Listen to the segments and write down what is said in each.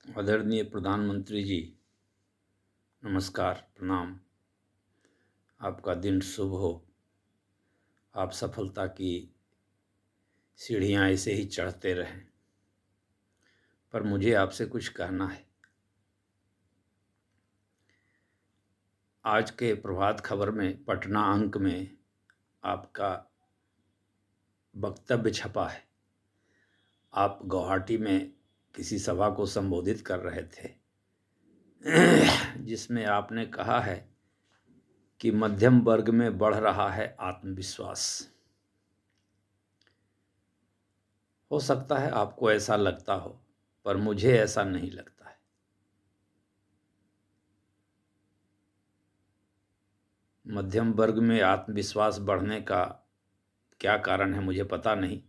आदरणीय प्रधानमंत्री जी, नमस्कार, प्रणाम। आपका दिन शुभ हो। आप सफलता की सीढ़ियाँ ऐसे ही चढ़ते रहें। पर मुझे आपसे कुछ कहना है। आज के प्रभात खबर में पटना अंक में आपका वक्तव्य छपा है। आप गुवाहाटी में किसी सभा को संबोधित कर रहे थे, जिसमें आपने कहा है कि मध्यम वर्ग में बढ़ रहा है आत्मविश्वास। हो सकता है आपको ऐसा लगता हो, पर मुझे ऐसा नहीं लगता है। मध्यम वर्ग में आत्मविश्वास बढ़ने का क्या कारण है मुझे पता नहीं।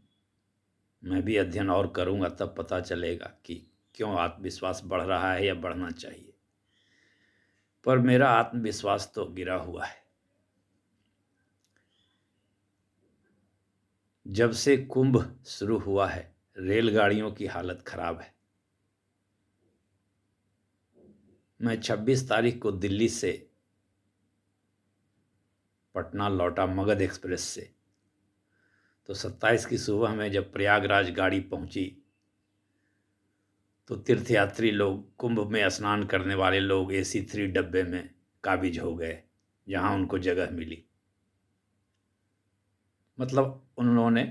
मैं भी अध्ययन और करूंगा, तब पता चलेगा कि क्यों आत्मविश्वास बढ़ रहा है या बढ़ना चाहिए। पर मेरा आत्मविश्वास तो गिरा हुआ है। जब से कुंभ शुरू हुआ है, रेलगाड़ियों की हालत खराब है। मैं 26 तारीख को दिल्ली से पटना लौटा मगध एक्सप्रेस से। तो 27 की सुबह में जब प्रयागराज गाड़ी पहुंची तो तीर्थयात्री लोग, कुंभ में स्नान करने वाले लोग AC 3 डब्बे में काबिज हो गए, जहां उनको जगह मिली। मतलब उन्होंने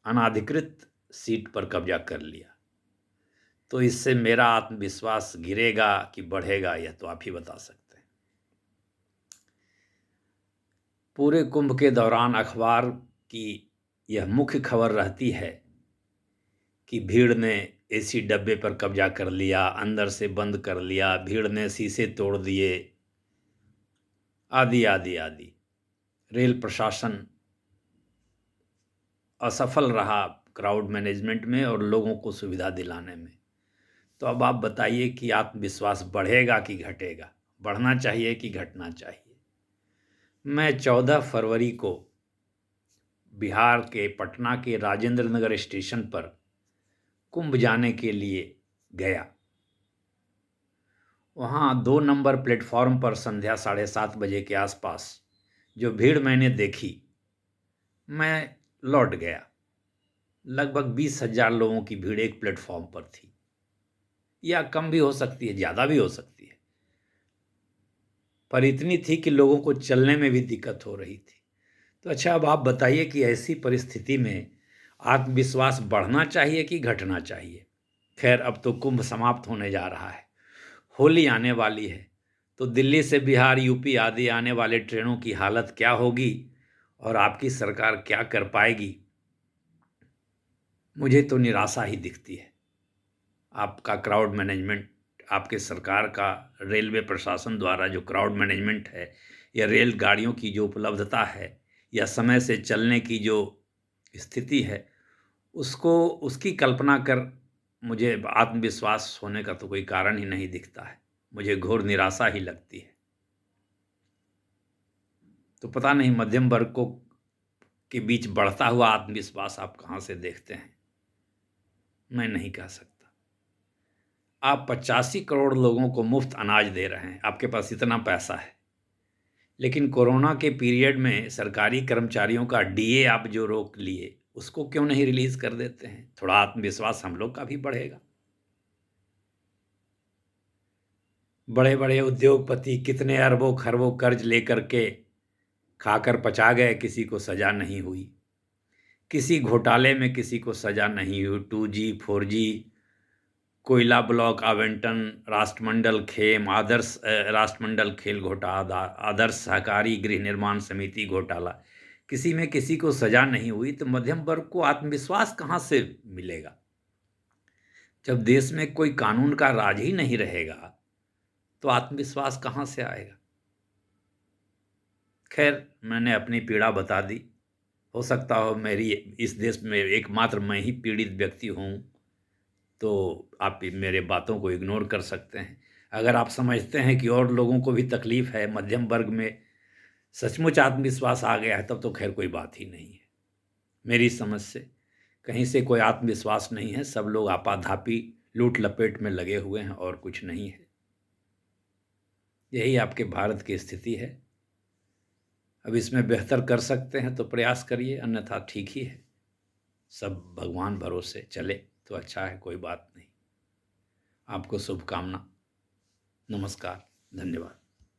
अनाधिकृत सीट पर कब्जा कर लिया। तो इससे मेरा आत्मविश्वास गिरेगा कि बढ़ेगा, यह तो आप ही बता सकते हैं। पूरे कुंभ के दौरान अखबार की यह मुख्य खबर रहती है कि भीड़ ने AC डब्बे पर कब्जा कर लिया, अंदर से बंद कर लिया, भीड़ ने शीशे तोड़ दिए, आदि आदि आदि। रेल प्रशासन असफल रहा क्राउड मैनेजमेंट में और लोगों को सुविधा दिलाने में। तो अब आप बताइए कि आत्मविश्वास बढ़ेगा कि घटेगा, बढ़ना चाहिए कि घटना चाहिए। मैं 14 फरवरी को बिहार के पटना के राजेंद्र नगर स्टेशन पर कुंभ जाने के लिए गया। वहाँ 2 नंबर प्लेटफॉर्म पर संध्या 7:30 बजे के आसपास जो भीड़ मैंने देखी, मैं लौट गया। लगभग 20,000 लोगों की भीड़ एक प्लेटफॉर्म पर थी, या कम भी हो सकती है, ज़्यादा भी हो सकती है, पर इतनी थी कि लोगों को चलने में भी दिक्कत हो रही थी। तो अच्छा, अब आप बताइए कि ऐसी परिस्थिति में आत्मविश्वास बढ़ना चाहिए कि घटना चाहिए। खैर, अब तो कुंभ समाप्त होने जा रहा है, होली आने वाली है, तो दिल्ली से बिहार, यूपी आदि आने वाले ट्रेनों की हालत क्या होगी और आपकी सरकार क्या कर पाएगी, मुझे तो निराशा ही दिखती है। आपका क्राउड मैनेजमेंट, आपके सरकार का रेलवे प्रशासन द्वारा जो क्राउड मैनेजमेंट है, या रेलगाड़ियों की जो उपलब्धता है, या समय से चलने की जो स्थिति है, उसको उसकी कल्पना कर मुझे आत्मविश्वास होने का तो कोई कारण ही नहीं दिखता है। मुझे घोर निराशा ही लगती है। तो पता नहीं मध्यम वर्ग को के बीच बढ़ता हुआ आत्मविश्वास आप कहाँ से देखते हैं, मैं नहीं कह सकता। आप 85 करोड़ लोगों को मुफ्त अनाज दे रहे हैं, आपके पास इतना पैसा है, लेकिन कोरोना के पीरियड में सरकारी कर्मचारियों का DA आप जो रोक लिए, उसको क्यों नहीं रिलीज कर देते हैं? थोड़ा आत्मविश्वास हम लोग का भी बढ़ेगा। बड़े बड़े उद्योगपति कितने अरबों खरबों कर्ज लेकर के खाकर पचा गए, किसी को सजा नहीं हुई। किसी घोटाले में किसी को सजा नहीं हुई। 2G 4G, कोयला ब्लॉक आवंटन, राष्ट्रमंडल खेम, राष्ट्रमंडल खेल घोटाला, आदर्श सहकारी गृह निर्माण समिति घोटाला, किसी में किसी को सजा नहीं हुई। तो मध्यम वर्ग को आत्मविश्वास कहाँ से मिलेगा? जब देश में कोई कानून का राज ही नहीं रहेगा, तो आत्मविश्वास कहाँ से आएगा? खैर, मैंने अपनी पीड़ा बता दी। हो सकता हो मेरी इस देश में एकमात्र मैं ही पीड़ित व्यक्ति हूँ, तो आप मेरे बातों को इग्नोर कर सकते हैं। अगर आप समझते हैं कि और लोगों को भी तकलीफ है, मध्यम वर्ग में सचमुच आत्मविश्वास आ गया है, तब तो खैर कोई बात ही नहीं है। मेरी समझ से कहीं से कोई आत्मविश्वास नहीं है। सब लोग आपाधापी लूट लपेट में लगे हुए हैं और कुछ नहीं है। यही आपके भारत की स्थिति है। अब इसमें बेहतर कर सकते हैं तो प्रयास करिए, अन्यथा ठीक ही है। सब भगवान भरोसे चले तो अच्छा है, कोई बात नहीं। आपको शुभकामना। नमस्कार, धन्यवाद।